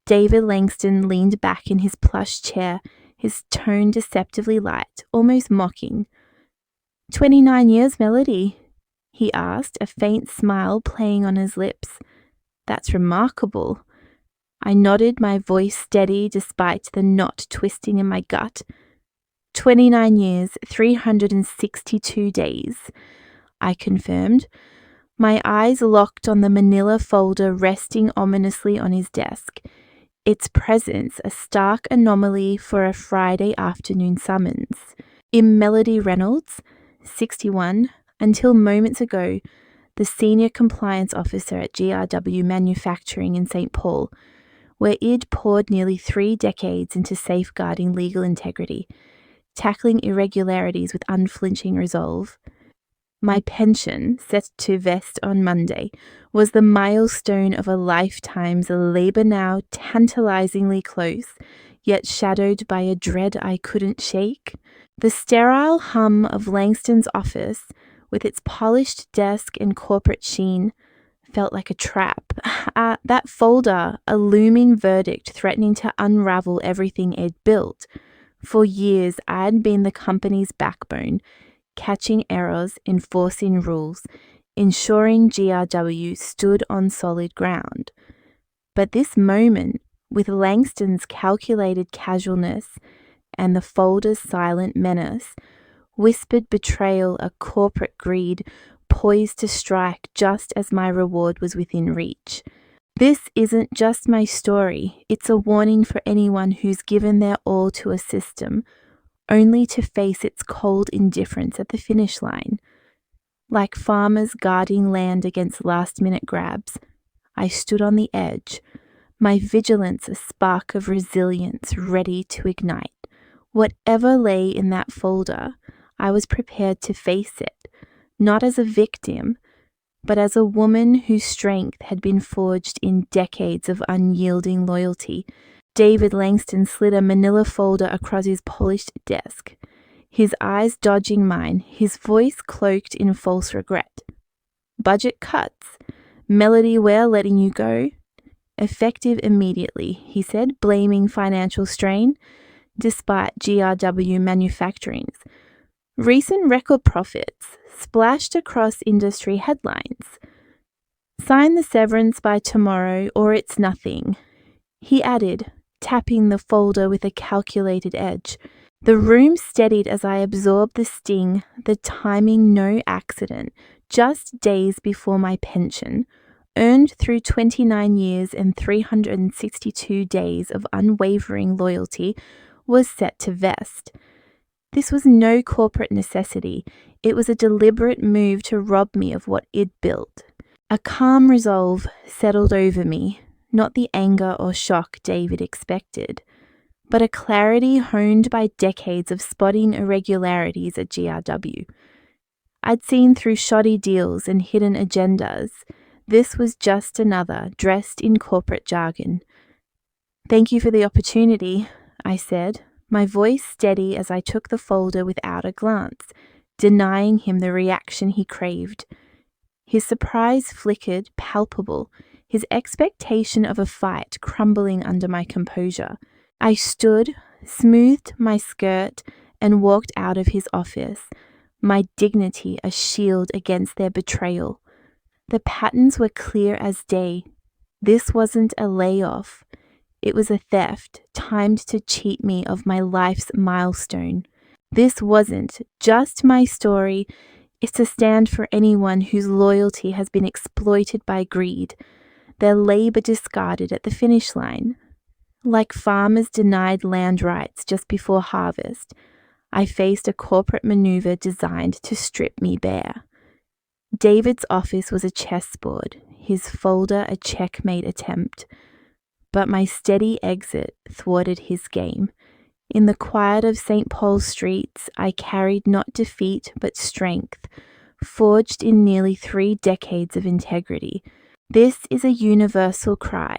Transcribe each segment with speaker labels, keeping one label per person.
Speaker 1: David Langston leaned back in his plush chair, his tone deceptively light, almost mocking. 29 years, Melody? He asked, a faint smile playing on his lips. That's remarkable. I nodded, my voice steady despite the knot twisting in my gut. 29 years, 362 days, I confirmed. My eyes locked on the manila folder resting ominously on his desk, its presence a stark anomaly for a Friday afternoon summons. In Melody Reynolds, 61, until moments ago, the senior compliance officer at GRW Manufacturing in St. Paul, where Id poured nearly 3 decades into safeguarding legal integrity, tackling irregularities with unflinching resolve. My pension, set to vest on Monday, was the milestone of a lifetime's labour now tantalisingly close, yet shadowed by a dread I couldn't shake. The sterile hum of Langston's office, with its polished desk and corporate sheen, felt like a trap. That folder, a looming verdict threatening to unravel everything Ed built. For years, I'd been the company's backbone, catching errors, enforcing rules, ensuring GRW stood on solid ground. But this moment, with Langston's calculated casualness and the folder's silent menace, whispered betrayal, a corporate greed poised to strike just as my reward was within reach. This isn't just my story, it's a warning for anyone who's given their all to a system, only to face its cold indifference at the finish line. Like farmers guarding land against last-minute grabs, I stood on the edge, my vigilance a spark of resilience ready to ignite. Whatever lay in that folder, I was prepared to face it, not as a victim, but as a woman whose strength had been forged in decades of unyielding loyalty. David Langston slid a manila folder across his polished desk, his eyes dodging mine, his voice cloaked in false regret. Budget cuts. Melody, we're letting you go. Effective immediately, he said, blaming financial strain, despite GRW Manufacturing's recent record profits splashed across industry headlines. Sign the severance by tomorrow or it's nothing, he added, tapping the folder with a calculated edge. The room steadied as I absorbed the sting, the timing no accident, just days before my pension, earned through 29 years and 362 days of unwavering loyalty, was set to vest. This was no corporate necessity. It was a deliberate move to rob me of what Id built. A calm resolve settled over me, not the anger or shock David expected, but a clarity honed by decades of spotting irregularities at GRW. I'd seen through shoddy deals and hidden agendas. This was just another, dressed in corporate jargon. Thank you for the opportunity, I said, my voice steady as I took the folder without a glance, denying him the reaction he craved. His surprise flickered, palpable, his expectation of a fight crumbling under my composure. I stood, smoothed my skirt, and walked out of his office, my dignity a shield against their betrayal. The patterns were clear as day. This wasn't a layoff. It was a theft, timed to cheat me of my life's milestone. This wasn't just my story. It's a stand for anyone whose loyalty has been exploited by greed, their labor discarded at the finish line. Like farmers denied land rights just before harvest, I faced a corporate maneuver designed to strip me bare. David's office was a chessboard, his folder a checkmate attempt. But my steady exit thwarted his game. In the quiet of St. Paul's streets, I carried not defeat but strength, forged in nearly 3 decades of integrity. This is a universal cry.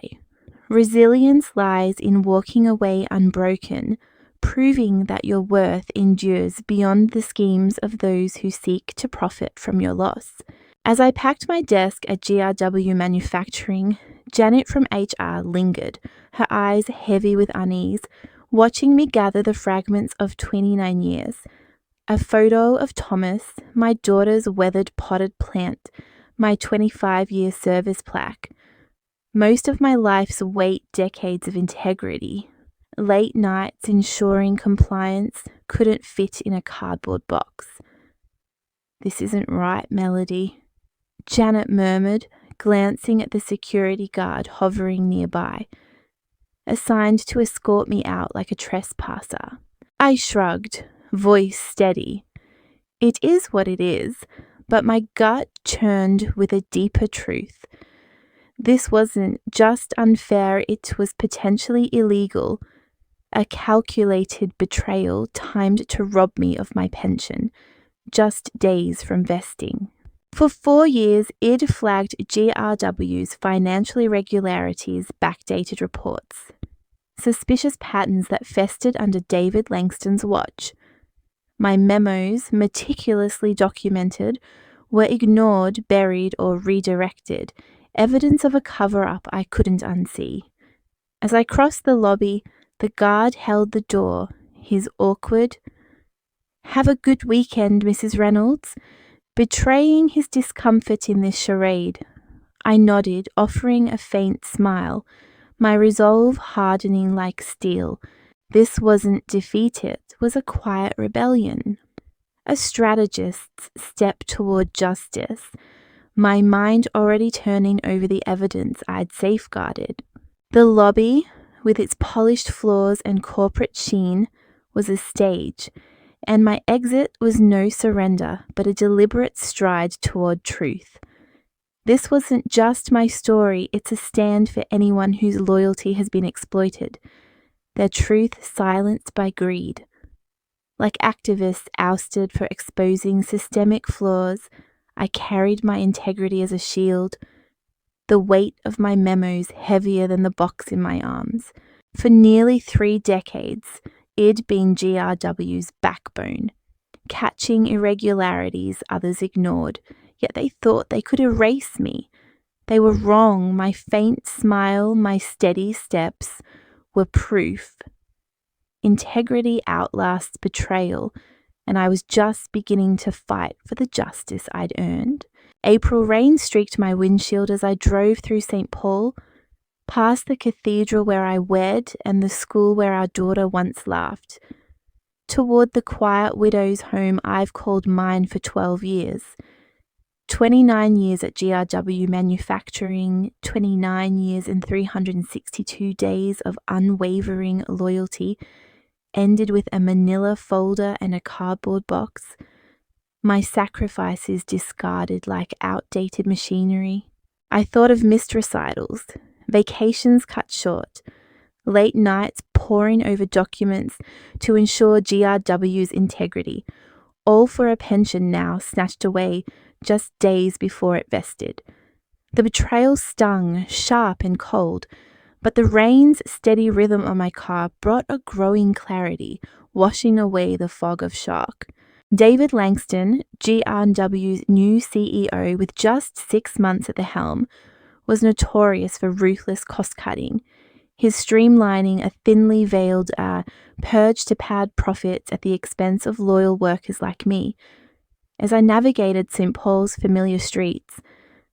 Speaker 1: Resilience lies in walking away unbroken, proving that your worth endures beyond the schemes of those who seek to profit from your loss. As I packed my desk at GRW Manufacturing, Janet from HR lingered, her eyes heavy with unease, watching me gather the fragments of 29 years. A photo of Thomas, my daughter's weathered potted plant, my 25-year service plaque. Most of my life's decades of integrity. Late nights ensuring compliance couldn't fit in a cardboard box. "This isn't right, Melody," Janet murmured, glancing at the security guard hovering nearby, assigned to escort me out like a trespasser. I shrugged, voice steady. It is what it is, but my gut churned with a deeper truth. This wasn't just unfair, it was potentially illegal, a calculated betrayal timed to rob me of my pension, just days from vesting. For 4 years, ID flagged GRW's financial irregularities, backdated reports. Suspicious patterns that festered under David Langston's watch. My memos, meticulously documented, were ignored, buried, or redirected, evidence of a cover-up I couldn't unsee. As I crossed the lobby, the guard held the door, his awkward, "Have a good weekend, Mrs. Reynolds," betraying his discomfort in this charade. I nodded, offering a faint smile, my resolve hardening like steel. This wasn't defeat, it was a quiet rebellion. A strategist's step toward justice, my mind already turning over the evidence I'd safeguarded. The lobby, with its polished floors and corporate sheen, was a stage, and my exit was no surrender, but a deliberate stride toward truth. This wasn't just my story, it's a stand for anyone whose loyalty has been exploited, their truth silenced by greed. Like activists ousted for exposing systemic flaws, I carried my integrity as a shield, the weight of my memos heavier than the box in my arms. For nearly 3 decades, I'd been GRW's backbone, catching irregularities others ignored, yet they thought they could erase me. They were wrong. My faint smile, my steady steps were proof. Integrity outlasts betrayal, and I was just beginning to fight for the justice I'd earned. April rain streaked my windshield as I drove through St. Paul, past the cathedral where I wed and the school where our daughter once laughed, toward the quiet widow's home I've called mine for 12 years. 29 years at GRW Manufacturing, 29 years and 362 days of unwavering loyalty, ended with a manila folder and a cardboard box. My sacrifices discarded like outdated machinery. I thought of missed recitals, vacations cut short, late nights poring over documents to ensure GRW's integrity, all for a pension now snatched away just days before it vested. The betrayal stung, sharp and cold, but the rain's steady rhythm on my car brought a growing clarity, washing away the fog of shock. David Langston, GRW's new CEO with just 6 months at the helm, was notorious for ruthless cost-cutting, his streamlining a thinly veiled purge to pad profits at the expense of loyal workers like me. As I navigated St. Paul's familiar streets,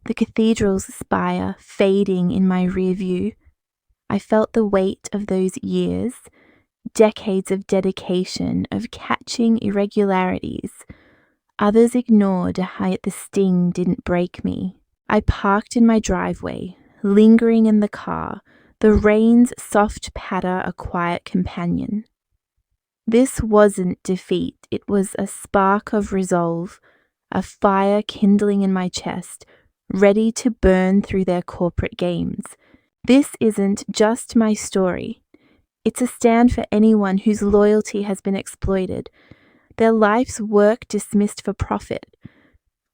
Speaker 1: the cathedral's spire fading in my rear view, I felt the weight of those years, decades of dedication, of catching irregularities. Others ignored, yet the sting didn't break me. I parked in my driveway, lingering in the car, the rain's soft patter a quiet companion. This wasn't defeat, it was a spark of resolve, a fire kindling in my chest, ready to burn through their corporate games. This isn't just my story. It's a stand for anyone whose loyalty has been exploited, their life's work dismissed for profit.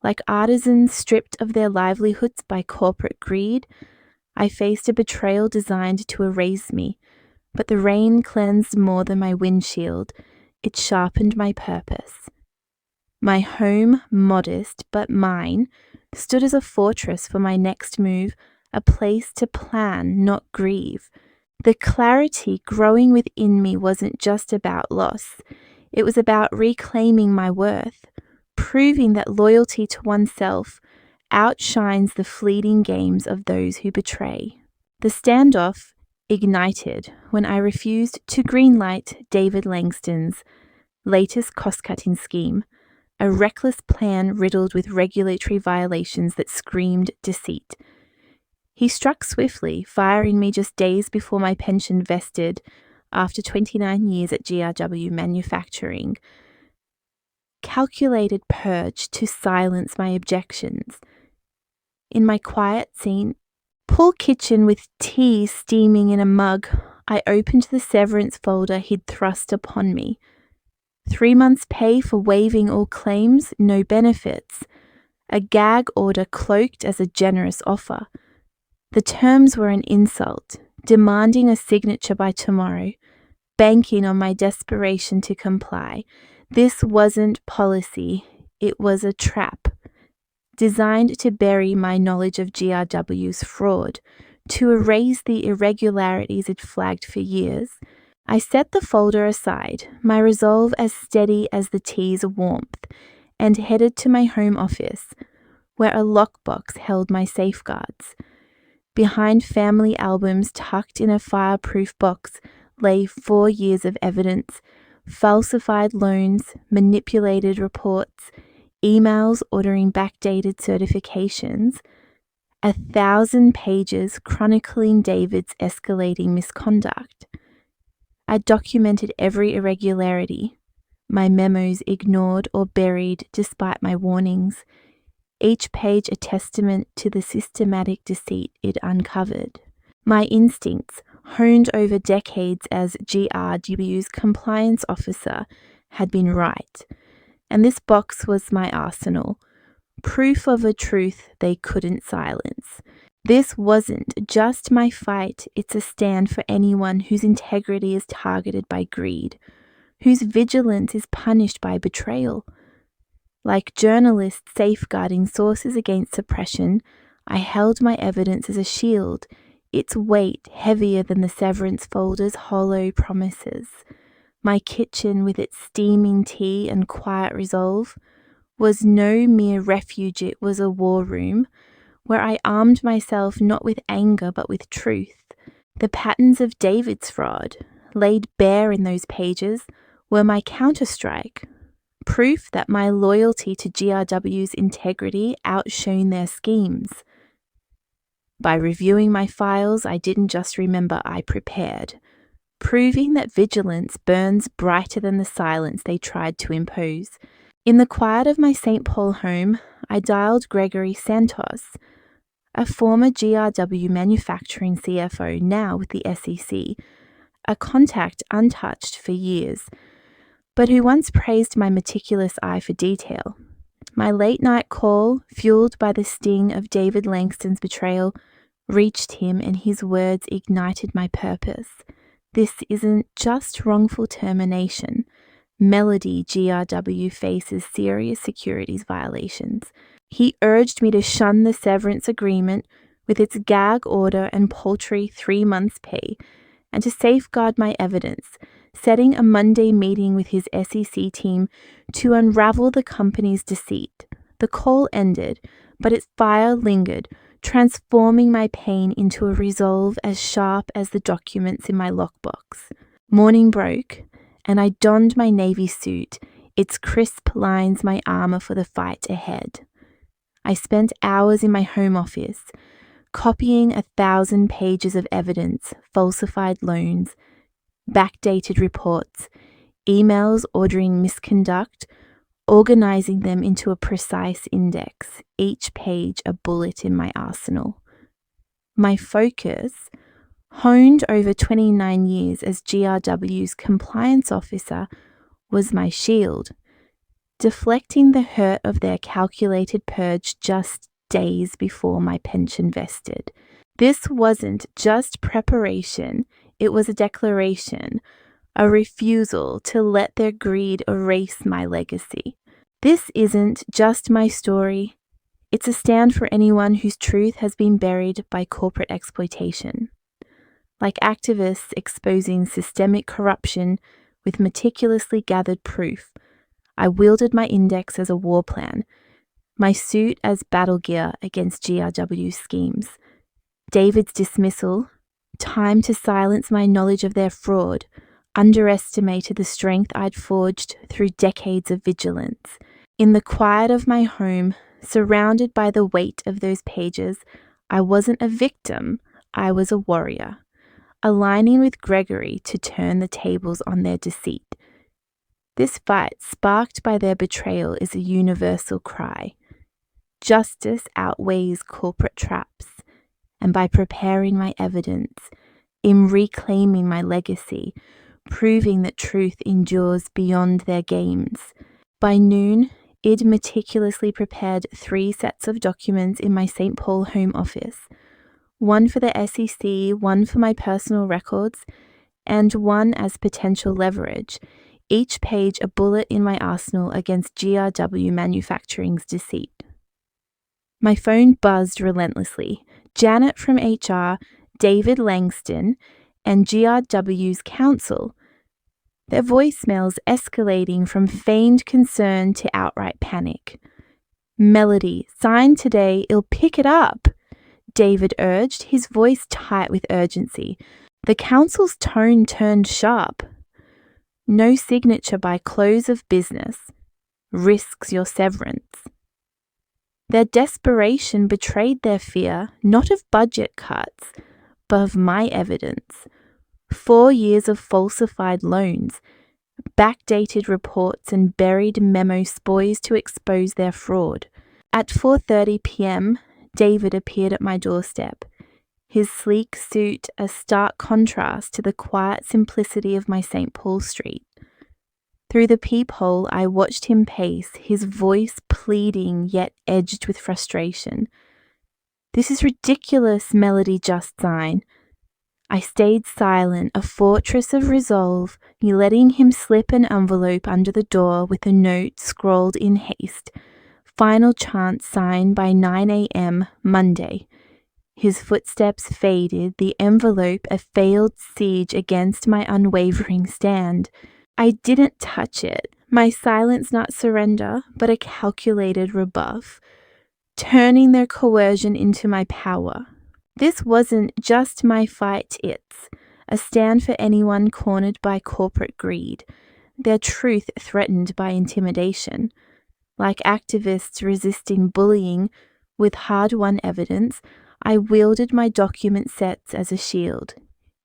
Speaker 1: Like artisans stripped of their livelihoods by corporate greed, I faced a betrayal designed to erase me, but the rain cleansed more than my windshield. It sharpened my purpose. My home, modest but mine, stood as a fortress for my next move, a place to plan, not grieve. The clarity growing within me wasn't just about loss. It was about reclaiming my worth, proving that loyalty to oneself outshines the fleeting games of those who betray. The standoff ignited when I refused to greenlight David Langston's latest cost-cutting scheme, a reckless plan riddled with regulatory violations that screamed deceit. He struck swiftly, firing me just days before my pension vested after 29 years at GRW Manufacturing. Calculated purge to silence my objections. In my quiet scene, pool kitchen with tea steaming in a mug, I opened the severance folder he'd thrust upon me. 3 months' pay for waiving all claims, no benefits. A gag order cloaked as a generous offer. The terms were an insult, demanding a signature by tomorrow, banking on my desperation to comply. This wasn't policy, it was a trap, designed to bury my knowledge of GRW's fraud, to erase the irregularities it flagged for years. I set the folder aside, my resolve as steady as the tea's warmth, and headed to my home office, where a lockbox held my safeguards. Behind family albums tucked in a fireproof box lay 4 years of evidence, falsified loans, manipulated reports, emails ordering backdated certifications, 1,000 pages chronicling David's escalating misconduct. I documented every irregularity, my memos ignored or buried despite my warnings, each page a testament to the systematic deceit it uncovered. My instincts, honed over decades as GRW's compliance officer, had been right, and this box was my arsenal, proof of a truth they couldn't silence. This wasn't just my fight, it's a stand for anyone whose integrity is targeted by greed, whose vigilance is punished by betrayal. Like journalists safeguarding sources against suppression, I held my evidence as a shield, its weight heavier than the severance folder's hollow promises. My kitchen, with its steaming tea and quiet resolve, was no mere refuge, it was a war room, where I armed myself not with anger but with truth. The patterns of David's fraud, laid bare in those pages, were my counterstrike, proof that my loyalty to GRW's integrity outshone their schemes. By reviewing my files, I didn't just remember, I prepared, proving that vigilance burns brighter than the silence they tried to impose. In the quiet of my St. Paul home, I dialed Gregory Santos, a former GRW Manufacturing CFO now with the SEC, a contact untouched for years, but who once praised my meticulous eye for detail. My late-night call, fueled by the sting of David Langston's betrayal, reached him, and his words ignited my purpose. This isn't just wrongful termination. Melody GRW faces serious securities violations. He urged me to shun the severance agreement with its gag order and paltry 3 months' pay, and to safeguard my evidence, setting a Monday meeting with his SEC team to unravel the company's deceit. The call ended, but its fire lingered, transforming my pain into a resolve as sharp as the documents in my lockbox. Morning broke, and I donned my navy suit, its crisp lines my armor for the fight ahead. I spent hours in my home office, copying 1,000 pages of evidence, falsified loans, backdated reports, emails ordering misconduct, organizing them into a precise index, each page a bullet in my arsenal. My focus, honed over 29 years as GRW's compliance officer, was my shield, deflecting the hurt of their calculated purge just days before my pension vested. This wasn't just preparation, it was a declaration, a refusal to let their greed erase my legacy. This isn't just my story, It's a stand for anyone whose truth has been buried by corporate exploitation. Like activists exposing systemic corruption with meticulously gathered proof, I wielded my index as a war plan, my suit as battle gear against GRW's schemes. David's dismissal, time to silence my knowledge of their fraud, underestimated the strength I'd forged through decades of vigilance. In the quiet of my home, surrounded by the weight of those pages, I wasn't a victim, I was a warrior, aligning with Gregory to turn the tables on their deceit. This fight, sparked by their betrayal, is a universal cry. Justice outweighs corporate traps, and by preparing my evidence, in reclaiming my legacy, proving that truth endures beyond their games. By noon, Id meticulously prepared 3 sets of documents in my St. Paul home office, one for the SEC, one for my personal records, and one as potential leverage, each page a bullet in my arsenal against GRW Manufacturing's deceit. My phone buzzed relentlessly. Janet from HR, David Langston, and GRW's counsel. Their voicemails escalating from feigned concern to outright panic. Melody, sign today, you'll pick it up, David urged, his voice tight with urgency. The counsel's tone turned sharp. No signature by close of business risks your severance. Their desperation betrayed their fear, not of budget cuts, but of my evidence. 4 years of falsified loans, backdated reports and buried memo spoils to expose their fraud. At 4:30 p.m., David appeared at my doorstep, his sleek suit a stark contrast to the quiet simplicity of my St. Paul street. Through the peephole, I watched him pace, his voice pleading yet edged with frustration. "This is ridiculous, Melody Just Sign." I stayed silent, a fortress of resolve, letting him slip an envelope under the door with a note scrawled in haste. Final chance signed by 9 a.m. Monday. His footsteps faded, the envelope a failed siege against my unwavering stand. I didn't touch it, my silence not surrender, but a calculated rebuff, turning their coercion into my power. This wasn't just my fight, it's a stand for anyone cornered by corporate greed, their truth threatened by intimidation. Like activists resisting bullying with hard-won evidence, I wielded my document sets as a shield,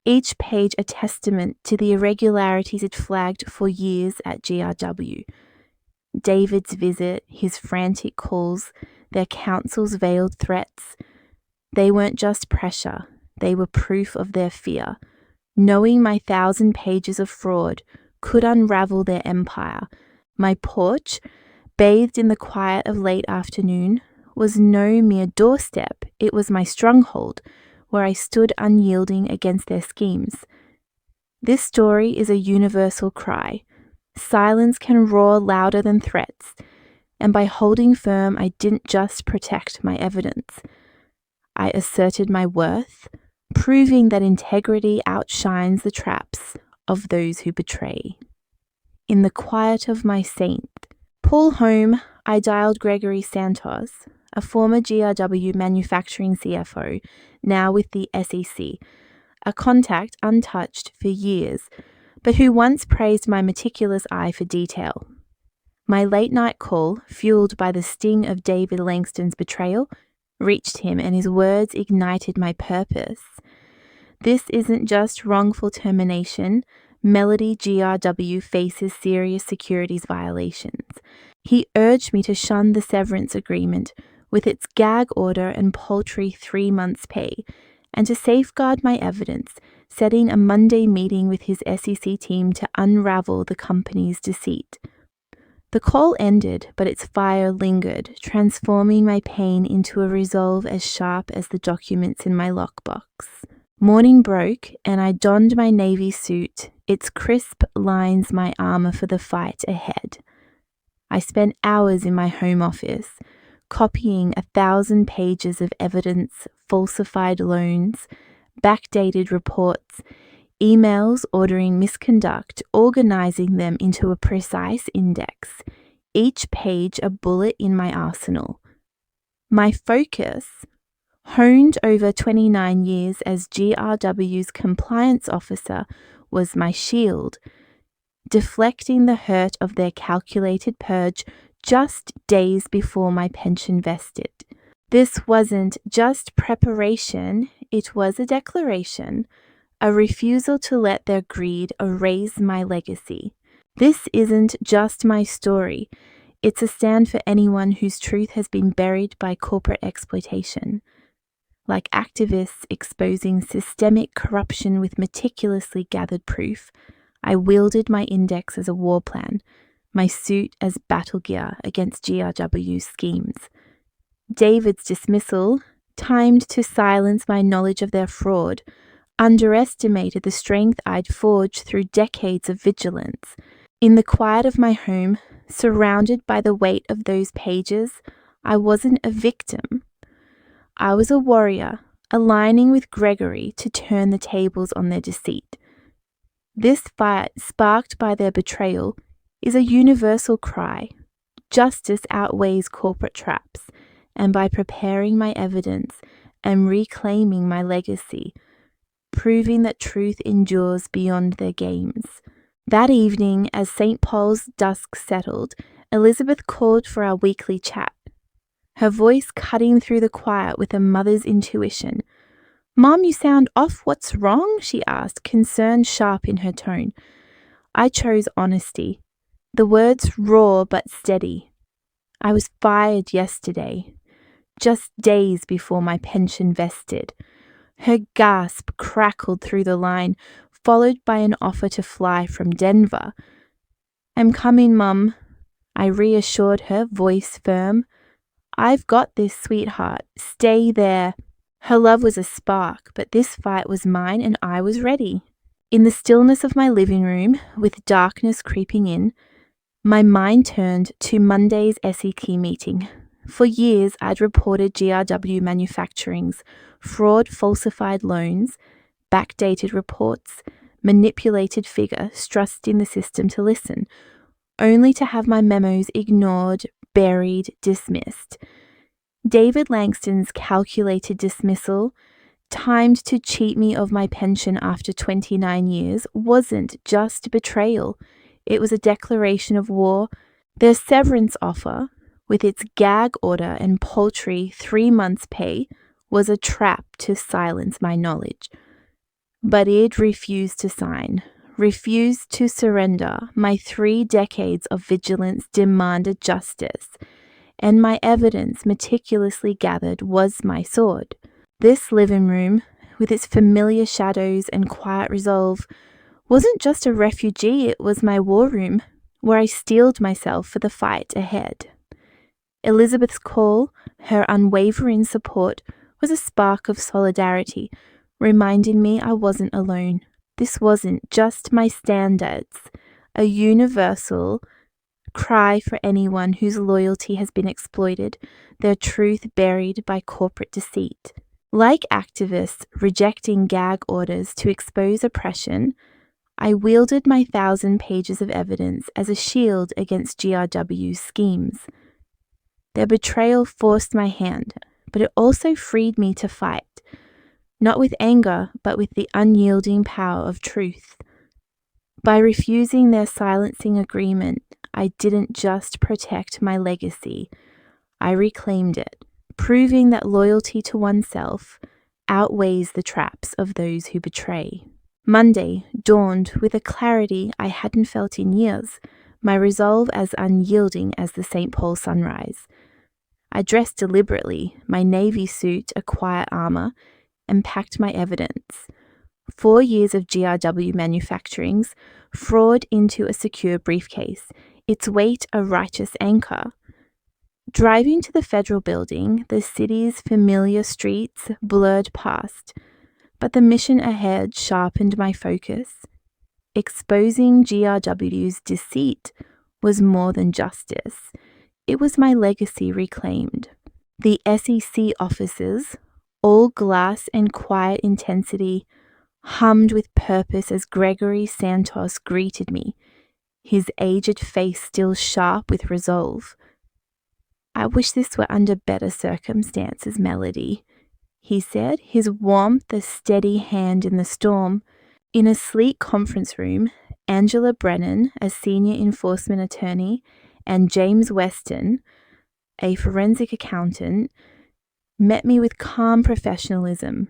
Speaker 1: each page a testament to the irregularities it flagged for years at GRW. David's visit, his frantic calls, their counsel's veiled threats, they weren't just pressure, they were proof of their fear. Knowing my 1,000 pages of fraud could unravel their empire, my porch, bathed in the quiet of late afternoon, was no mere doorstep, it was my stronghold, where I stood unyielding against their schemes. This story is a universal cry. Silence can roar louder than threats, and by holding firm, I didn't just protect my evidence. I asserted my worth, proving that integrity outshines the traps of those who betray. In the quiet of my St. Paul home, I dialed Gregory Santos, a former GRW manufacturing CFO, now with the SEC, a contact untouched for years, but who once praised my meticulous eye for detail. My late-night call, fueled by the sting of David Langston's betrayal, reached him and his words ignited my purpose. This isn't just wrongful termination. Melody GRW faces serious securities violations. He urged me to shun the severance agreement with its gag order and paltry 3 months' pay, and to safeguard my evidence, setting a Monday meeting with his SEC team to unravel the company's deceit. The call ended, but its fire lingered, transforming my pain into a resolve as sharp as the documents in my lockbox. Morning broke, and I donned my navy suit, its crisp lines my armor for the fight ahead. I spent hours in my home office, copying 1,000 pages of evidence, falsified loans, backdated reports, emails ordering misconduct, organizing them into a precise index, each page a bullet in my arsenal. My focus, honed over 29 years as GRW's compliance officer, was my shield, deflecting the hurt of their calculated purge just days before my pension vested. This wasn't just preparation, it was a declaration, a refusal to let their greed erase my legacy. This isn't just my story, it's a stand for anyone whose truth has been buried by corporate exploitation. Like activists exposing systemic corruption with meticulously gathered proof, I wielded my index as a war plan, my suit as battle gear against GRW's schemes. David's dismissal, timed to silence my knowledge of their fraud, underestimated the strength I'd forged through decades of vigilance. In the quiet of my home, surrounded by the weight of those pages, I wasn't a victim. I was a warrior, aligning with Gregory to turn the tables on their deceit. This fight, sparked by their betrayal, is a universal cry. Justice outweighs corporate traps, and by preparing my evidence and reclaiming my legacy, proving that truth endures beyond their games. That evening, as St. Paul's dusk settled, Elizabeth called for our weekly chat, her voice cutting through the quiet with a mother's intuition. "Mom, you sound off. What's wrong?" she asked, concern sharp in her tone. I chose honesty, the words raw but steady. I was fired yesterday, just days before my pension vested. Her gasp crackled through the line, followed by an offer to fly from Denver. "I'm coming, Mum," I reassured her, voice firm. "I've got this, sweetheart. Stay there." Her love was a spark, but this fight was mine and I was ready. In the stillness of my living room, with darkness creeping in, my mind turned to Monday's SEC meeting. For years, I'd reported GRW manufacturing's fraud, falsified loans, backdated reports, manipulated figure thrust in the system to listen, only to have my memos ignored, buried, dismissed. David Langston's calculated dismissal, timed to cheat me of my pension after 29 years, wasn't just betrayal. It was a declaration of war. Their severance offer, with its gag order and paltry 3 months' pay, was a trap to silence my knowledge. But it refused to sign, refused to surrender. My 3 decades of vigilance demanded justice, and my evidence, meticulously gathered, was my sword. This living room, with its familiar shadows and quiet resolve, wasn't just a refugee, it was my war room, where I steeled myself for the fight ahead. Elizabeth's call, her unwavering support, was a spark of solidarity, reminding me I wasn't alone. This wasn't just my standards, a universal cry for anyone whose loyalty has been exploited, their truth buried by corporate deceit. Like activists rejecting gag orders to expose oppression, I wielded my 1,000 pages of evidence as a shield against GRW's schemes. Their betrayal forced my hand, but it also freed me to fight, not with anger, but with the unyielding power of truth. By refusing their silencing agreement, I didn't just protect my legacy, I reclaimed it, proving that loyalty to oneself outweighs the traps of those who betray. Monday dawned with a clarity I hadn't felt in years, my resolve as unyielding as the St. Paul sunrise. I dressed deliberately, my navy suit a quiet armor, and packed my evidence. 4 years of GRW manufacturings, fraud into a secure briefcase, its weight a righteous anchor. Driving to the federal building, the city's familiar streets blurred past, but the mission ahead sharpened my focus. Exposing GRW's deceit was more than justice. It was my legacy reclaimed. The SEC offices, all glass and quiet intensity, hummed with purpose as Gregory Santos greeted me, his aged face still sharp with resolve. "I wish this were under better circumstances, Melody," he said, his warmth a steady hand in the storm. In a sleek conference room, Angela Brennan, a senior enforcement attorney, and James Weston, a forensic accountant, met me with calm professionalism.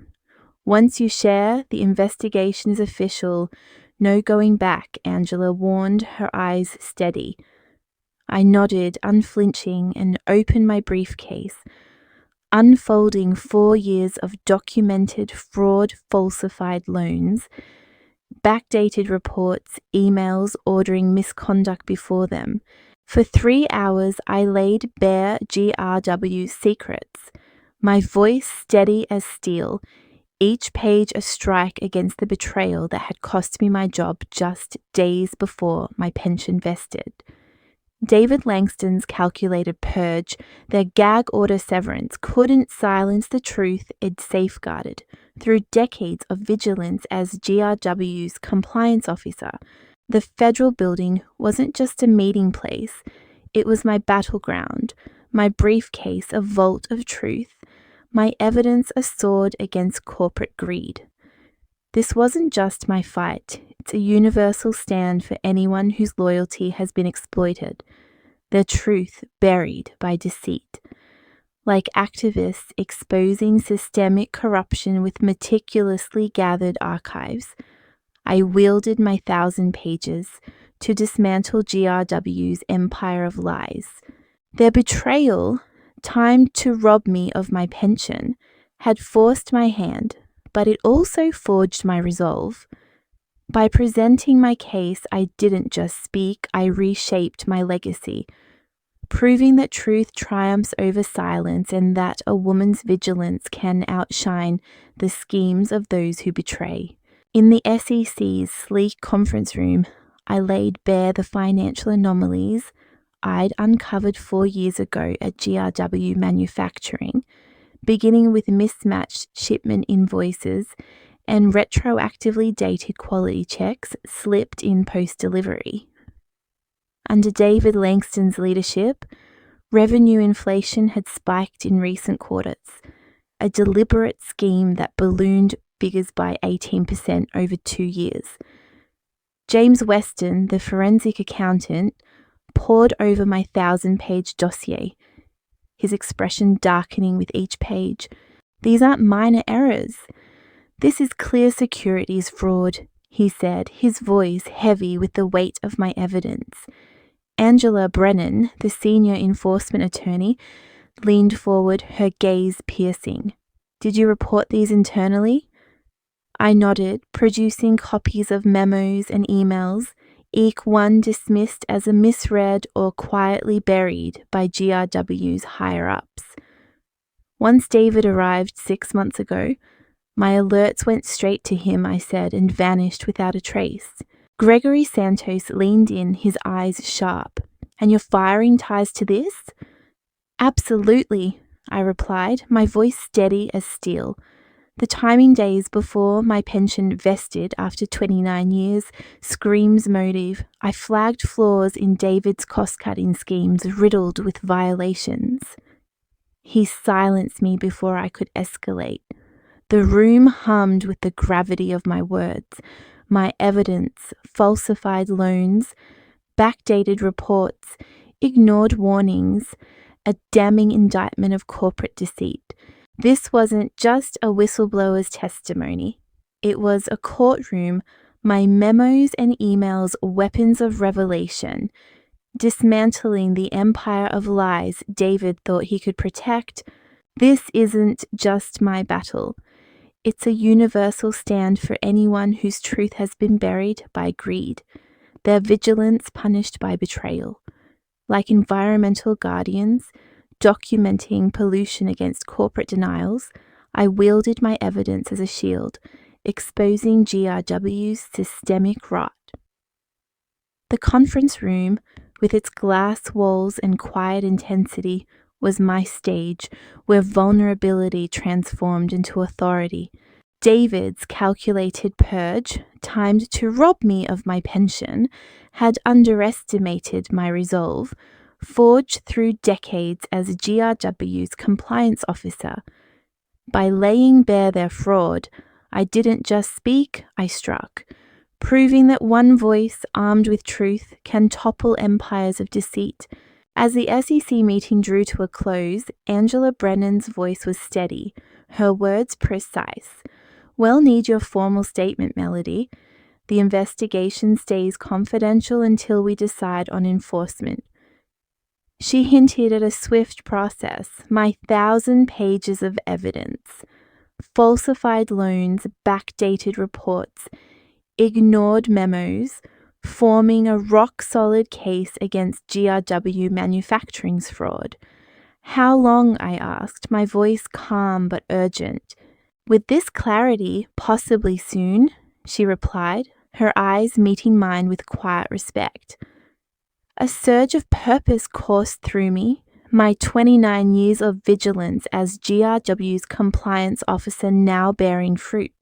Speaker 1: "Once you share, the investigation is official. No going back," Angela warned, her eyes steady. I nodded, unflinching, and opened my briefcase, unfolding 4 years of documented fraud, falsified loans, backdated reports, emails ordering misconduct before them. For 3 hours, I laid bare GRW's secrets, my voice steady as steel, each page a strike against the betrayal that had cost me my job just days before my pension vested. David Langston's calculated purge, their gag order severance, couldn't silence the truth it safeguarded through decades of vigilance as GRW's compliance officer. The federal building wasn't just a meeting place, it was my battleground, my briefcase a vault of truth, my evidence a sword against corporate greed. This wasn't just my fight, it's a universal stand for anyone whose loyalty has been exploited, their truth buried by deceit. Like activists exposing systemic corruption with meticulously gathered archives, I wielded my 1,000 pages to dismantle GRW's empire of lies. Their betrayal, timed to rob me of my pension, had forced my hand, but it also forged my resolve. By presenting my case, I didn't just speak, I reshaped my legacy, proving that truth triumphs over silence and that a woman's vigilance can outshine the schemes of those who betray. In the SEC's sleek conference room, I laid bare the financial anomalies I'd uncovered 4 years ago at GRW Manufacturing, beginning with mismatched shipment invoices and retroactively dated quality checks slipped in post-delivery. Under David Langston's leadership, revenue inflation had spiked in recent quarters, a deliberate scheme that ballooned figures by 18% over 2 years. James Weston, the forensic accountant, pored over my 1,000-page dossier, his expression darkening with each page. "These aren't minor errors. This is clear securities fraud," he said, his voice heavy with the weight of my evidence. Angela Brennan, the senior enforcement attorney, leaned forward, her gaze piercing. "Did you report these internally?" I nodded, producing copies of memos and emails, each one dismissed as a misread or quietly buried by GRW's higher-ups. Once David arrived 6 months ago, my alerts went straight to him, I said, and vanished without a trace. Gregory Santos leaned in, his eyes sharp. "And your firing ties to this?" "Absolutely," I replied, my voice steady as steel. The timing days before my pension vested after 29 years screams motive. I flagged flaws in David's cost-cutting schemes riddled with violations. He silenced me before I could escalate. The room hummed with the gravity of my words, my evidence, falsified loans, backdated reports, ignored warnings, a damning indictment of corporate deceit. This wasn't just a whistleblower's testimony. It was a courtroom, my memos and emails weapons of revelation, dismantling the empire of lies David thought he could protect. This isn't just my battle. It's a universal stand for anyone whose truth has been buried by greed, their vigilance punished by betrayal. Like environmental guardians, documenting pollution against corporate denials, I wielded my evidence as a shield, exposing GRW's systemic rot. The conference room, with its glass walls and quiet intensity, was my stage where vulnerability transformed into authority. David's calculated purge, timed to rob me of my pension, had underestimated my resolve, forged through decades as GRW's compliance officer. By laying bare their fraud, I didn't just speak, I struck, proving that one voice armed with truth can topple empires of deceit. As the SEC meeting drew to a close, Angela Brennan's voice was steady, her words precise. "We'll need your formal statement, Melody. The investigation stays confidential until we decide on enforcement." She hinted at a swift process, my 1,000 pages of evidence, falsified loans, backdated reports, ignored memos, forming a rock-solid case against GRW Manufacturing's fraud. "How long?" I asked, my voice calm but urgent. "With this clarity, possibly soon," she replied, her eyes meeting mine with quiet respect. A surge of purpose coursed through me, my 29 years of vigilance as GRW's compliance officer now bearing fruit,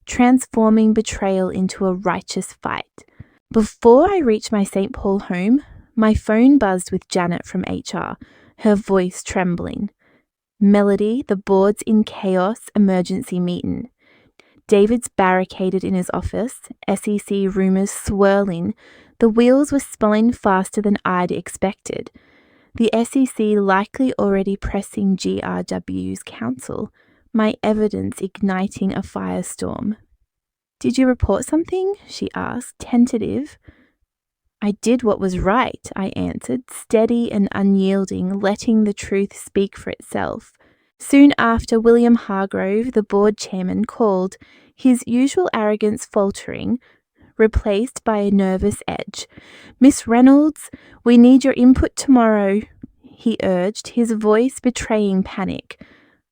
Speaker 1: transforming betrayal into a righteous fight. Before I reached my St. Paul home, my phone buzzed with Janet from HR, her voice trembling. "Melody, the board's in chaos, emergency meeting." David's barricaded in his office, SEC rumors swirling. The wheels were spinning faster than I'd expected. The SEC likely already pressing GRW's counsel, my evidence igniting a firestorm. "Did you report something?" she asked, tentative. "I did what was right," I answered, steady and unyielding, letting the truth speak for itself. Soon after, William Hargrove, the board chairman, called, his usual arrogance faltering, replaced by a nervous edge. "Miss Reynolds, we need your input tomorrow," he urged, his voice betraying panic.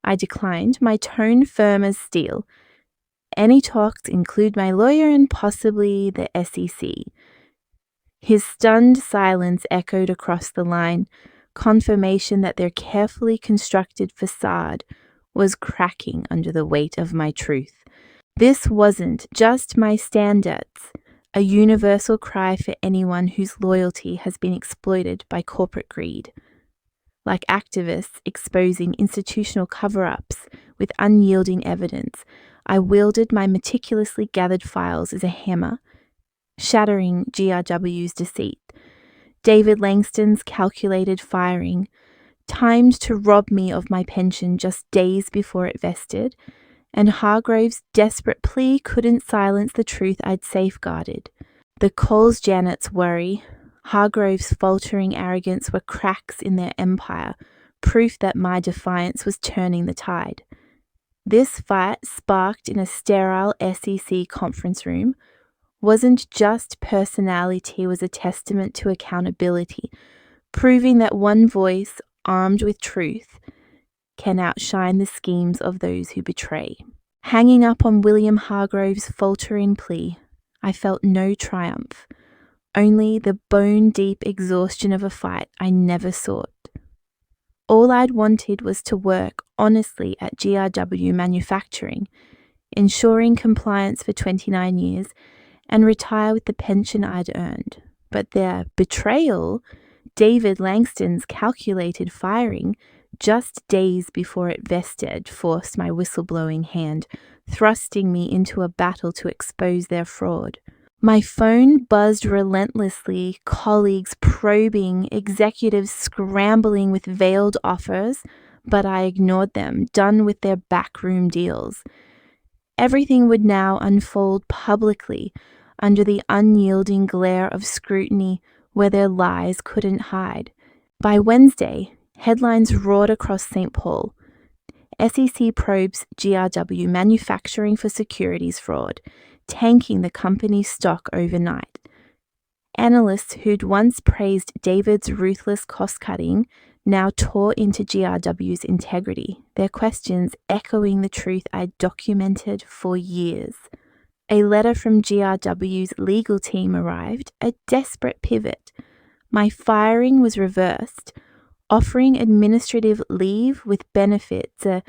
Speaker 1: I declined, my tone firm as steel. "Any talks include my lawyer and possibly the SEC." His stunned silence echoed across the line, confirmation that their carefully constructed facade was cracking under the weight of my truth. This wasn't just my standards, a universal cry for anyone whose loyalty has been exploited by corporate greed. Like activists exposing institutional cover-ups with unyielding evidence, I wielded my meticulously gathered files as a hammer, shattering GRW's deceit. David Langston's calculated firing, timed to rob me of my pension just days before it vested, and Hargrove's desperate plea couldn't silence the truth I'd safeguarded. The Coles Janet's worry, Hargrove's faltering arrogance were cracks in their empire, proof that my defiance was turning the tide. This fight, sparked in a sterile SEC conference room, wasn't just personality, was a testament to accountability, proving that one voice, armed with truth, can outshine the schemes of those who betray. Hanging up on William Hargrove's faltering plea, I felt no triumph, only the bone-deep exhaustion of a fight I never sought. All I'd wanted was to work honestly at GRW Manufacturing, ensuring compliance for 29 years, and retire with the pension I'd earned. But their betrayal, David Langston's calculated firing, just days before it vested, forced my whistleblowing hand, thrusting me into a battle to expose their fraud. My phone buzzed relentlessly, colleagues probing, executives scrambling with veiled offers, but I ignored them, done with their backroom deals. Everything would now unfold publicly, under the unyielding glare of scrutiny where their lies couldn't hide. By Wednesday, headlines roared across St. Paul. SEC probes GRW Manufacturing for securities fraud, tanking the company's stock overnight. Analysts who'd once praised David's ruthless cost-cutting now tore into GRW's integrity, their questions echoing the truth I'd documented for years. A letter from GRW's legal team arrived, a desperate pivot. My firing was reversed, offering administrative leave with benefits, a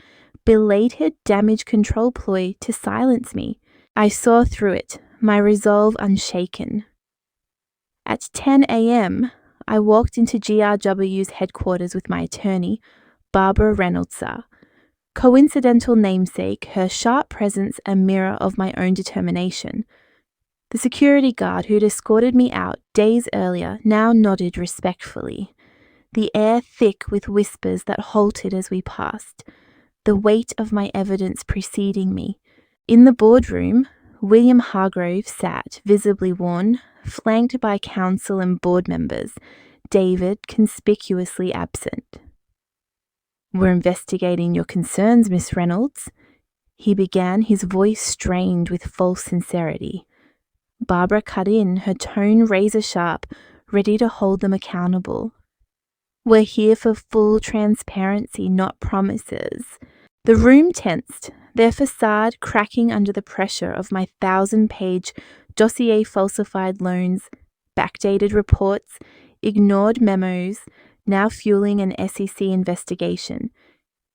Speaker 1: belated damage control ploy to silence me. I saw through it, my resolve unshaken. At 10 a.m., I walked into GRW's headquarters with my attorney, Barbara Reynolds. Coincidental namesake, her sharp presence a mirror of my own determination. The security guard who'd escorted me out days earlier now nodded respectfully, the air thick with whispers that halted as we passed, the weight of my evidence preceding me. In the boardroom, William Hargrove sat, visibly worn, flanked by counsel and board members, David conspicuously absent. "We're investigating your concerns, Miss Reynolds," he began, his voice strained with false sincerity. Barbara cut in, her tone razor-sharp, ready to hold them accountable. "We're here for full transparency, not promises." The room tensed, their facade cracking under the pressure of my 1,000-page dossier falsified loans, backdated reports, ignored memos, now fueling an SEC investigation.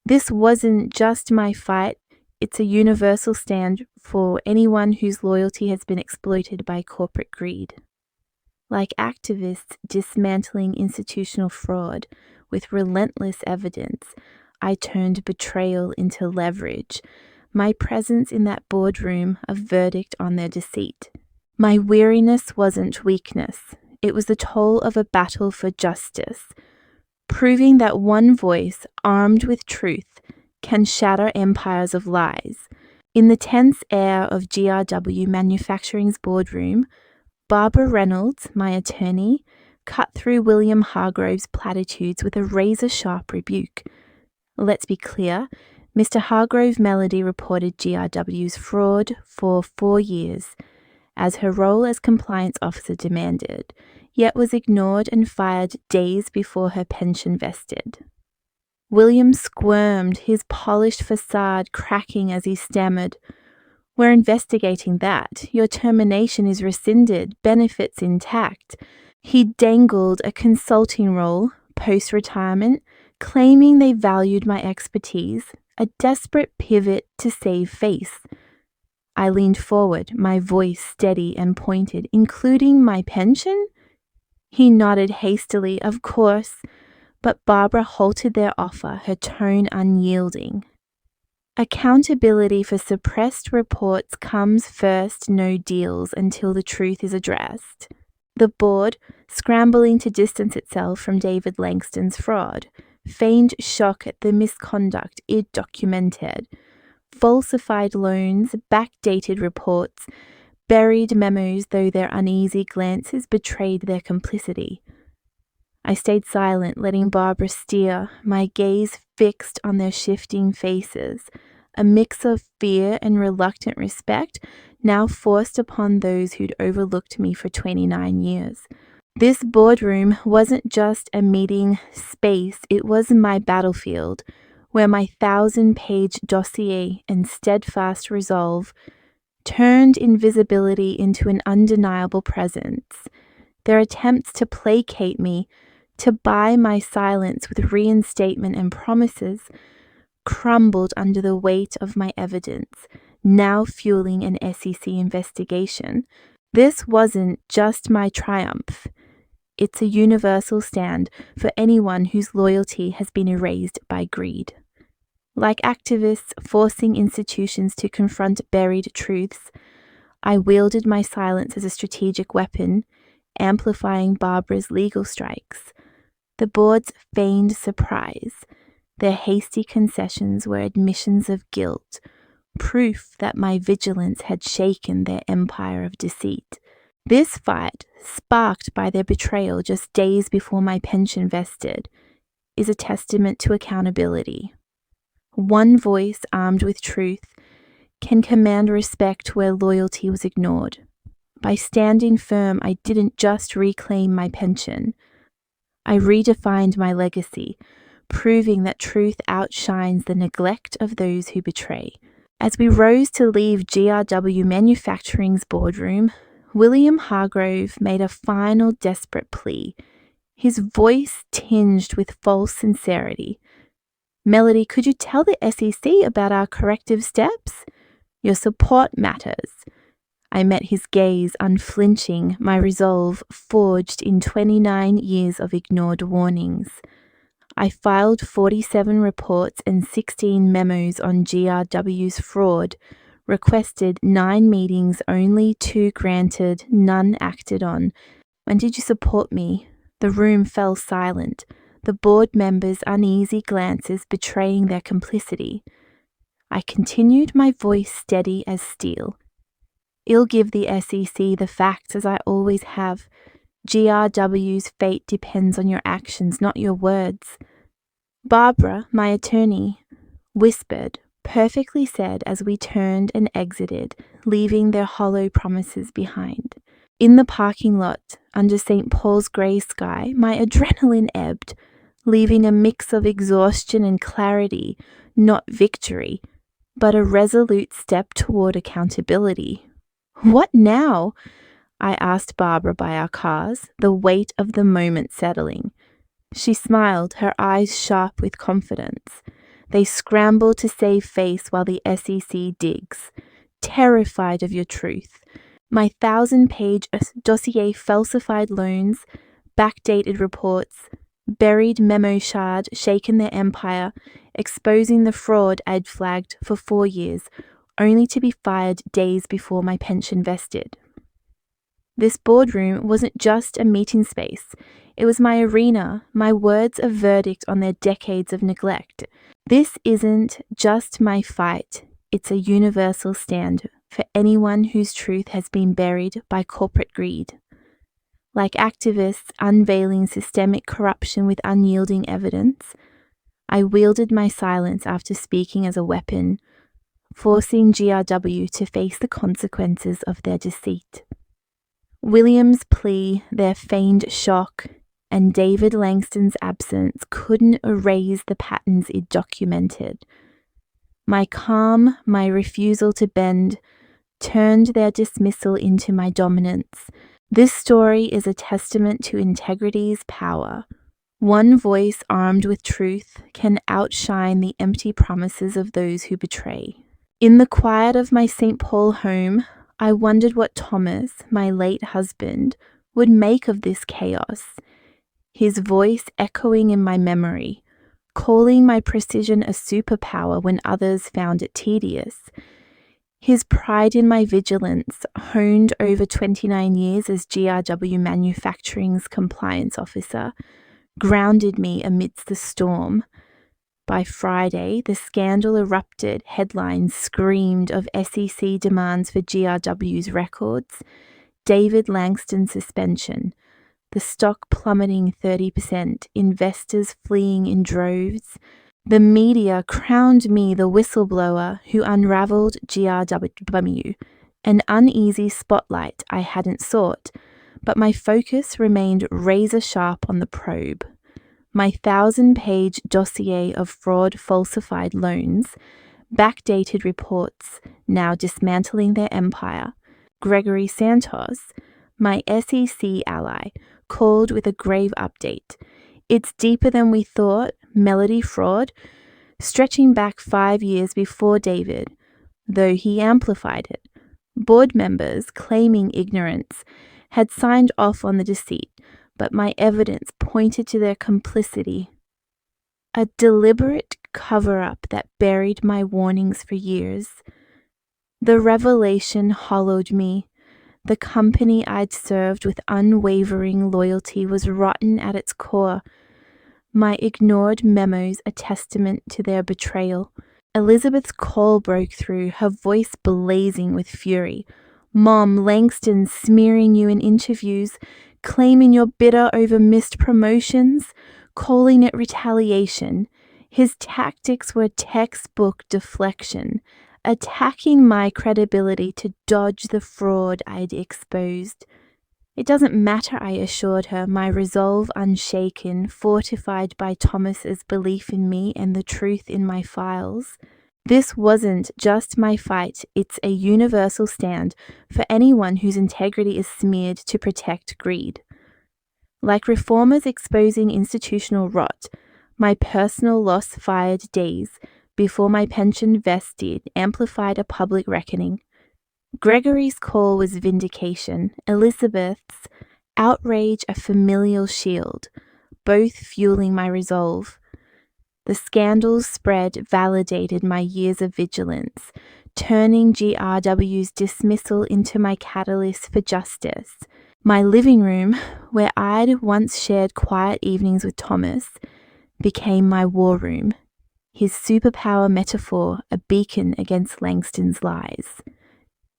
Speaker 1: This wasn't just my fight, it's a universal stand for anyone whose loyalty has been exploited by corporate greed. Like activists dismantling institutional fraud with relentless evidence, I turned betrayal into leverage, my presence in that boardroom a verdict on their deceit. My weariness wasn't weakness, it was the toll of a battle for justice, proving that one voice, armed with truth, can shatter empires of lies. In the tense air of GRW Manufacturing's boardroom, Barbara Reynolds, my attorney, cut through William Hargrove's platitudes with a razor-sharp rebuke. Let's be clear, Mr. Hargrove Melody reported GRW's fraud for 4 years, as her role as compliance officer demanded, yet was ignored and fired days before her pension vested. William squirmed, his polished facade cracking as he stammered, "We're investigating that. Your termination is rescinded, benefits intact." He dangled a consulting role, post-retirement, claiming they valued my expertise, a desperate pivot to save face. I leaned forward, my voice steady and pointed, "Including my pension?" He nodded hastily, "Of course," but Barbara halted their offer, her tone unyielding. Accountability for suppressed reports comes first, no deals until the truth is addressed. The board, scrambling to distance itself from David Langston's fraud, feigned shock at the misconduct it documented. Falsified loans, backdated reports, buried memos, though their uneasy glances betrayed their complicity. I stayed silent, letting Barbara steer, my gaze fixed on their shifting faces, a mix of fear and reluctant respect now forced upon those who'd overlooked me for 29 years. This boardroom wasn't just a meeting space, it was my battlefield, where my 1,000-page dossier and steadfast resolve turned invisibility into an undeniable presence. Their attempts to placate me, to buy my silence with reinstatement and promises, crumbled under the weight of my evidence, now fueling an SEC investigation. This wasn't just my triumph. It's a universal stand for anyone whose loyalty has been erased by greed. Like activists forcing institutions to confront buried truths, I wielded my silence as a strategic weapon, amplifying Barbara's legal strikes. The board's feigned surprise, their hasty concessions were admissions of guilt, proof that my vigilance had shaken their empire of deceit. This fight, sparked by their betrayal just days before my pension vested, is a testament to accountability. One voice armed with truth can command respect where loyalty was ignored. By standing firm, I didn't just reclaim my pension. I redefined my legacy, proving that truth outshines the neglect of those who betray. As we rose to leave GRW Manufacturing's boardroom, William Hargrove made a final desperate plea, his voice tinged with false sincerity. "Melody, could you tell the SEC about our corrective steps? Your support matters." I met his gaze unflinching, my resolve forged in 29 years of ignored warnings. I filed 47 reports and 16 memos on GRW's fraud, requested 9 meetings, only 2 granted, none acted on. "When did you support me?" The room fell silent, the board members' uneasy glances betraying their complicity. I continued, my voice steady as steel. "I'll give the SEC the facts as I always have. GRW's fate depends on your actions, not your words." Barbara, my attorney, whispered, perfectly said as we turned and exited, leaving their hollow promises behind. In the parking lot, under St. Paul's grey sky, my adrenaline ebbed, leaving a mix of exhaustion and clarity, not victory, but a resolute step toward accountability. "What now?" I asked Barbara by our cars, the weight of the moment settling. She smiled, her eyes sharp with confidence. "They scramble to save face while the SEC digs, terrified of your truth. My 1,000-page dossier falsified loans, backdated reports, buried memo shard shaken their empire, exposing the fraud I'd flagged for 4 years, only to be fired days before my pension vested." This boardroom wasn't just a meeting space. It was my arena, my words a verdict on their decades of neglect. This isn't just my fight. It's a universal stand for anyone whose truth has been buried by corporate greed. Like activists unveiling systemic corruption with unyielding evidence, I wielded my silence after speaking as a weapon, forcing GRW to face the consequences of their deceit. William's plea, their feigned shock, and David Langston's absence couldn't erase the patterns it documented. My calm, my refusal to bend, turned their dismissal into my dominance. This story is a testament to integrity's power. One voice armed with truth can outshine the empty promises of those who betray. In the quiet of my St. Paul home, I wondered what Thomas, my late husband, would make of this chaos. His voice echoing in my memory, calling my precision a superpower when others found it tedious. His pride in my vigilance, honed over 29 years as GRW Manufacturing's compliance officer, grounded me amidst the storm. By Friday, the scandal erupted. Headlines screamed of SEC demands for GRW's records, David Langston's suspension, the stock plummeting 30%, investors fleeing in droves. The media crowned me the whistleblower who unraveled GRW, an uneasy spotlight I hadn't sought, but my focus remained razor-sharp on the probe. My 1,000-page dossier of fraud falsified loans, backdated reports now dismantling their empire. Gregory Santos, my SEC ally, called with a grave update. "It's deeper than we thought, Melody fraud, stretching back 5 years before David, though he amplified it. Board members, claiming ignorance, had signed off on the deceit, but my evidence pointed to their complicity. A deliberate cover-up that buried my warnings for years. The revelation hollowed me. The company I'd served with unwavering loyalty was rotten at its core. My ignored memos a testament to their betrayal. Elizabeth's call broke through, her voice blazing with fury. "Mom, Langston's smearing you in interviews, claiming you're bitter over missed promotions, calling it retaliation. His tactics were textbook deflection, attacking my credibility to dodge the fraud I'd exposed. It doesn't matter," I assured her, my resolve unshaken, fortified by Thomas's belief in me and the truth in my files. This wasn't just my fight, it's a universal stand for anyone whose integrity is smeared to protect greed. Like reformers exposing institutional rot, my personal loss fired days before my pension vested amplified a public reckoning. Gregory's call was vindication, Elizabeth's outrage a familial shield, both fueling my resolve. The scandal's spread validated my years of vigilance, turning GRW's dismissal into my catalyst for justice. My living room, where I'd once shared quiet evenings with Thomas, became my war room, his superpower metaphor a beacon against Langston's lies.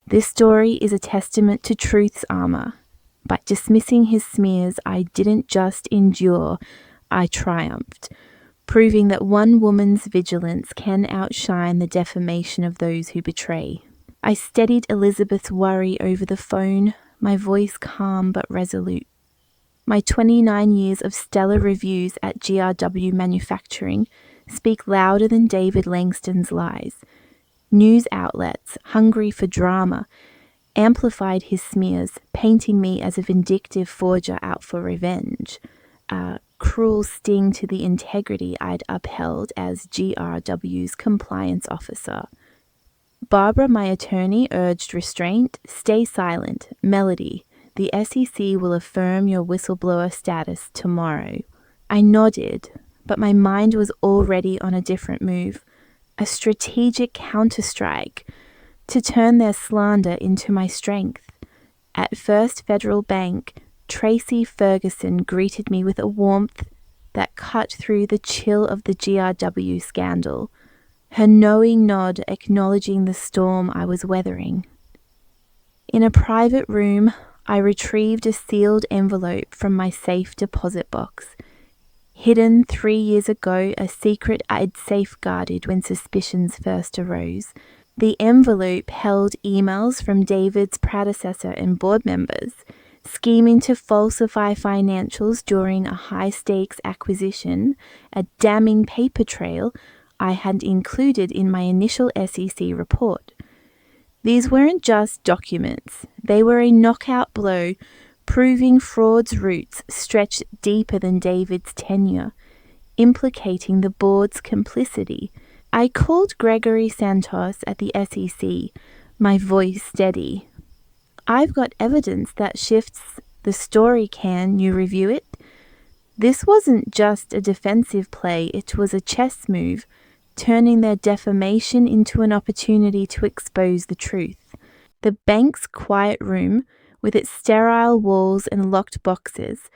Speaker 1: This story is a testament to truth's armor. By dismissing his smears, I didn't just endure, I triumphed, proving that one woman's vigilance can outshine the defamation of those who betray. I steadied Elizabeth's worry over the phone, my voice calm but resolute. My 29 years of stellar reviews at GRW Manufacturing speak louder than David Langston's lies. News outlets, hungry for drama, amplified his smears, painting me as a vindictive forger out for revenge, a cruel sting to the integrity I'd upheld as GRW's compliance officer. Barbara, my attorney, urged restraint. Stay silent. Melody, the SEC will affirm your whistleblower status tomorrow. I nodded, but my mind was already on a different move, a strategic counterstrike to turn their slander into my strength. At First Federal Bank, Tracy Ferguson greeted me with a warmth that cut through the chill of the GRW scandal, her knowing nod acknowledging the storm I was weathering. In a private room, I retrieved a sealed envelope from my safe deposit box. Hidden 3 years ago, a secret I'd safeguarded when suspicions first arose. The envelope held emails from David's predecessor and board members, scheming to falsify financials during a high-stakes acquisition, a damning paper trail I had included in my initial SEC report. These weren't just documents, they were a knockout blow, proving fraud's roots stretched deeper than David's tenure, implicating the board's complicity. I called Gregory Santos at the SEC, my voice steady. I've got evidence that shifts the story. Can you review it? This wasn't just a defensive play, it was a chess move, turning their defamation into an opportunity to expose the truth. The bank's quiet room, with its sterile walls and locked boxes,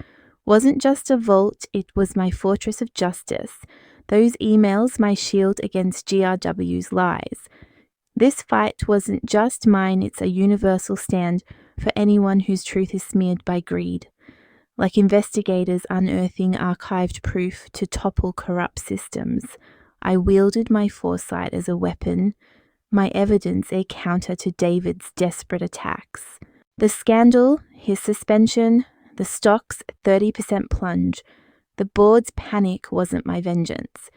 Speaker 1: wasn't just a vault, it was my fortress of justice. Those emails my shield against GRW's lies. This fight wasn't just mine, it's a universal stand for anyone whose truth is smeared by greed. Like investigators unearthing archived proof to topple corrupt systems, I wielded my foresight as a weapon, my evidence a counter to David's desperate attacks. The scandal, his suspension, the stock's 30% plunge, the board's panic wasn't my vengeance.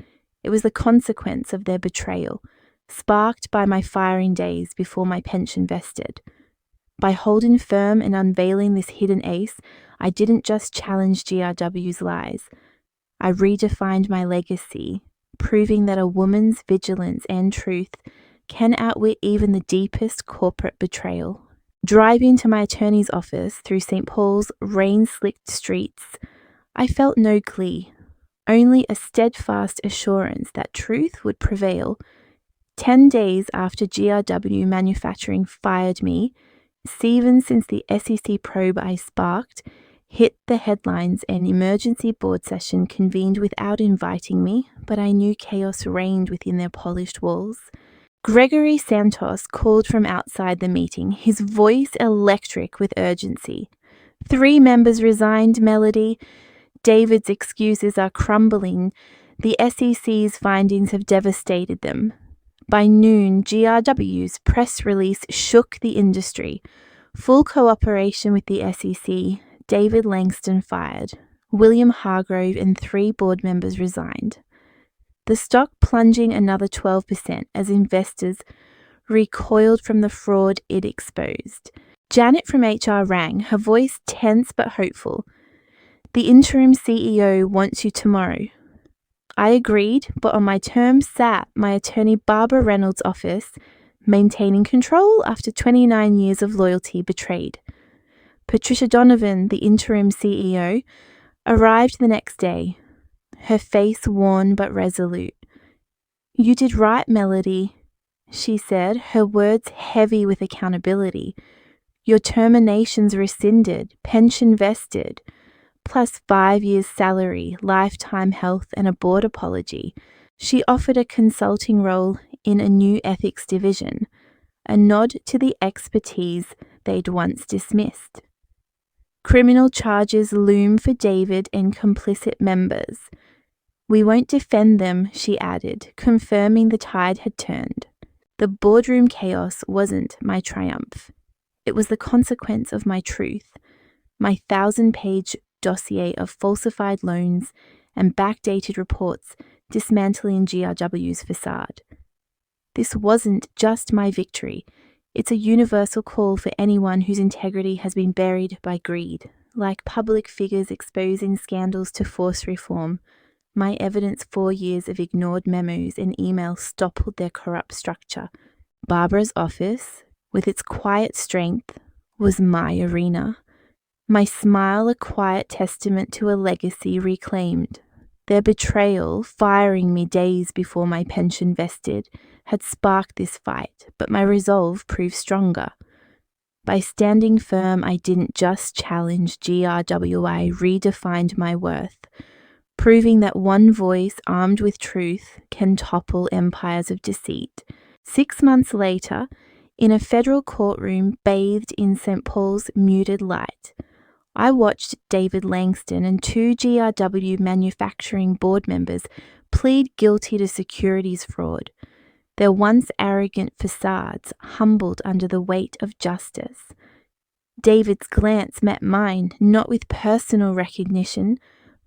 Speaker 1: It was the consequence of their betrayal, sparked by my firing days before my pension vested. By holding firm and unveiling this hidden ace, I didn't just challenge GRW's lies. I redefined my legacy, proving that a woman's vigilance and truth can outwit even the deepest corporate betrayal. Driving to my attorney's office through St. Paul's rain-slicked streets, I felt no glee, only a steadfast assurance that truth would prevail. 10 days after GRW Manufacturing fired me, even since the SEC probe I sparked hit the headlines, an emergency board session convened without inviting me, but I knew chaos reigned within their polished walls. Gregory Santos called from outside the meeting, his voice electric with urgency. 3 members resigned, Melody. David's excuses are crumbling. The SEC's findings have devastated them. By noon, GRW's press release shook the industry. Full cooperation with the SEC, David Langston fired. William Hargrove and 3 board members resigned. The stock plunging another 12% as investors recoiled from the fraud it exposed. Janet from HR rang, her voice tense but hopeful. The interim CEO wants you tomorrow. I agreed, but on my terms sat my attorney Barbara Reynolds' office, maintaining control after 29 years of loyalty betrayed. Patricia Donovan, the interim CEO, arrived the next day, her face worn but resolute. "You did right, Melody," she said, her words heavy with accountability. "Your termination's rescinded, pension vested, plus 5 years' salary, lifetime health, and a board apology." She offered a consulting role in a new ethics division, a nod to the expertise they'd once dismissed. Criminal charges loom for David and complicit members. "We won't defend them," she added, confirming the tide had turned. The boardroom chaos wasn't my triumph. It was the consequence of my truth, my 1,000-page dossier of falsified loans and backdated reports dismantling GRW's facade. This wasn't just my victory. It's a universal call for anyone whose integrity has been buried by greed. Like public figures exposing scandals to force reform, my evidence 4 years of ignored memos and emails toppled their corrupt structure. Barbara's office, with its quiet strength, was my arena. My smile a quiet testament to a legacy reclaimed. Their betrayal, firing me days before my pension vested, had sparked this fight, but my resolve proved stronger. By standing firm, I didn't just challenge GRW, I redefined my worth, proving that one voice armed with truth can topple empires of deceit. 6 months later, in a federal courtroom bathed in St. Paul's muted light, I watched David Langston and 2 GRW manufacturing board members plead guilty to securities fraud, their once arrogant facades humbled under the weight of justice. David's glance met mine, not with personal recognition,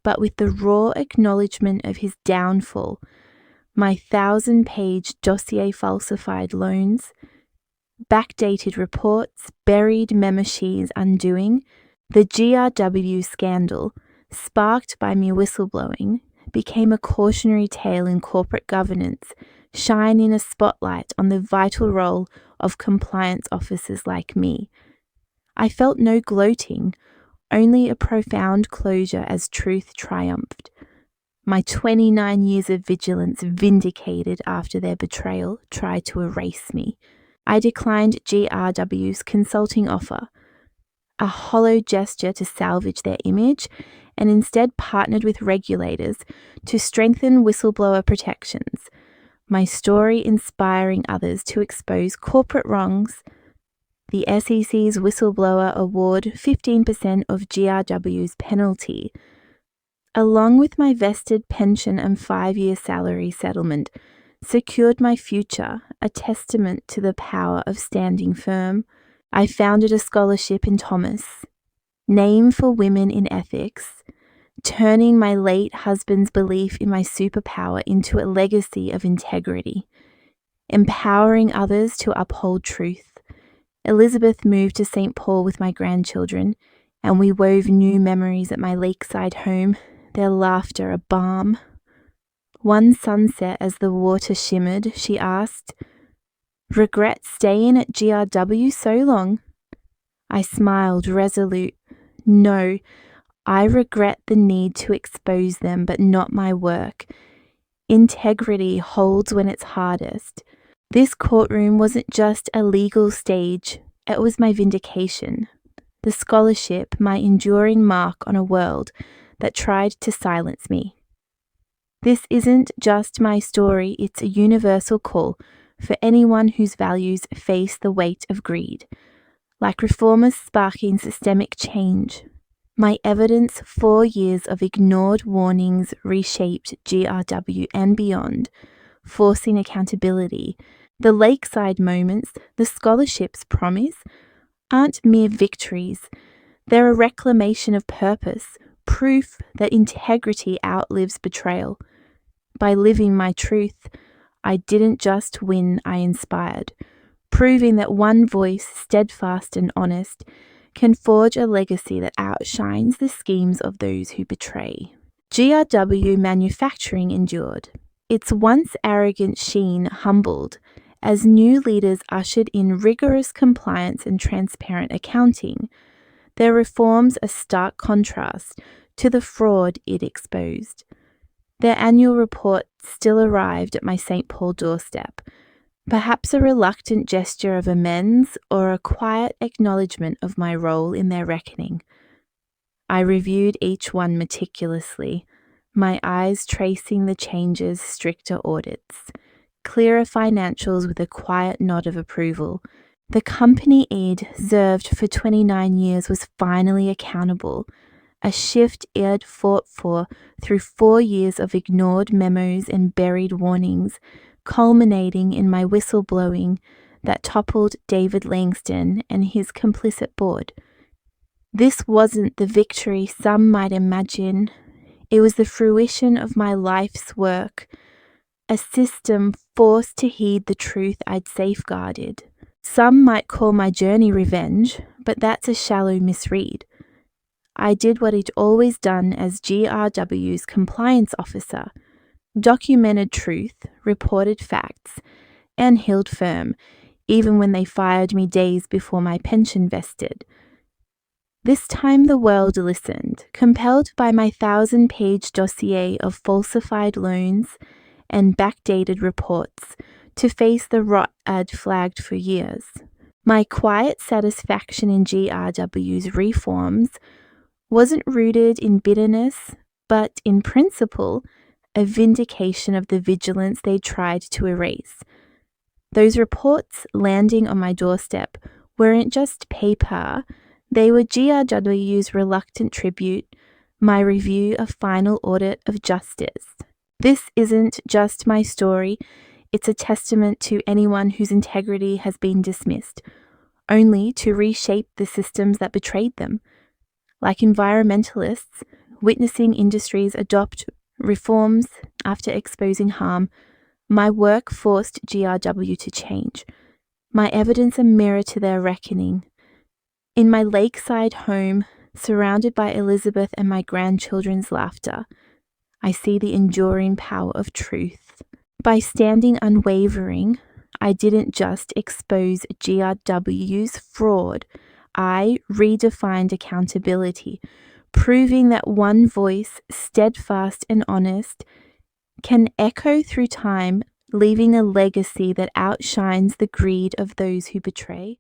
Speaker 1: but with the raw acknowledgement of his downfall. My 1,000-page dossier falsified loans, backdated reports, buried memberships undoing, the GRW scandal, sparked by me whistleblowing, became a cautionary tale in corporate governance, shining a spotlight on the vital role of compliance officers like me. I felt no gloating, only a profound closure as truth triumphed. My 29 years of vigilance vindicated after their betrayal tried to erase me. I declined GRW's consulting offer, a hollow gesture to salvage their image, and instead partnered with regulators to strengthen whistleblower protections, my story inspiring others to expose corporate wrongs. The SEC's whistleblower award 15% of GRW's penalty, along with my vested pension and 5-year salary settlement, secured my future, a testament to the power of standing firm. I founded a scholarship in Thomas, name for women in ethics, turning my late husband's belief in my superpower into a legacy of integrity, empowering others to uphold truth. Elizabeth moved to St. Paul with my grandchildren, and we wove new memories at my lakeside home, their laughter a balm. One sunset as the water shimmered, she asked, "Regret staying at GRW so long?" I smiled, resolute. "No, I regret the need to expose them, but not my work. Integrity holds when it's hardest." This courtroom wasn't just a legal stage, it was my vindication. The scholarship, my enduring mark on a world that tried to silence me. This isn't just my story, it's a universal call for anyone whose values face the weight of greed. Like reformers sparking systemic change, my evidence 4 years of ignored warnings reshaped GRW and beyond, forcing accountability. The lakeside moments, the scholarship's promise, aren't mere victories. They're a reclamation of purpose, proof that integrity outlives betrayal. By living my truth, I didn't just win, I inspired, proving that one voice, steadfast and honest, can forge a legacy that outshines the schemes of those who betray. GRW manufacturing endured, its once arrogant sheen humbled, as new leaders ushered in rigorous compliance and transparent accounting, their reforms a stark contrast to the fraud it exposed. Their annual report still arrived at my St. Paul doorstep, perhaps a reluctant gesture of amends or a quiet acknowledgement of my role in their reckoning. I reviewed each one meticulously, my eyes tracing the changes' stricter audits, clearer financials with a quiet nod of approval. The company I'd served for 29 years was finally accountable, a shift I'd fought for through 4 years of ignored memos and buried warnings, culminating in my whistleblowing that toppled David Langston and his complicit board. This wasn't the victory some might imagine. It was the fruition of my life's work, a system forced to heed the truth I'd safeguarded. Some might call my journey revenge, but that's a shallow misread. I did what I'd always done as GRW's compliance officer, documented truth, reported facts, and held firm, even when they fired me days before my pension vested. This time the world listened, compelled by my 1,000-page dossier of falsified loans and backdated reports to face the rot I'd flagged for years. My quiet satisfaction in GRW's reforms wasn't rooted in bitterness, but in principle, a vindication of the vigilance they tried to erase. Those reports landing on my doorstep weren't just paper, they were GRW's reluctant tribute, my review of final audit of justice. This isn't just my story, it's a testament to anyone whose integrity has been dismissed, only to reshape the systems that betrayed them. Like environmentalists, witnessing industries adopt reforms after exposing harm, my work forced GRW to change, my evidence a mirror to their reckoning. In my lakeside home, surrounded by Elizabeth and my grandchildren's laughter, I see the enduring power of truth. By standing unwavering, I didn't just expose GRW's fraud, I redefined accountability, proving that one voice, steadfast and honest, can echo through time, leaving a legacy that outshines the greed of those who betray.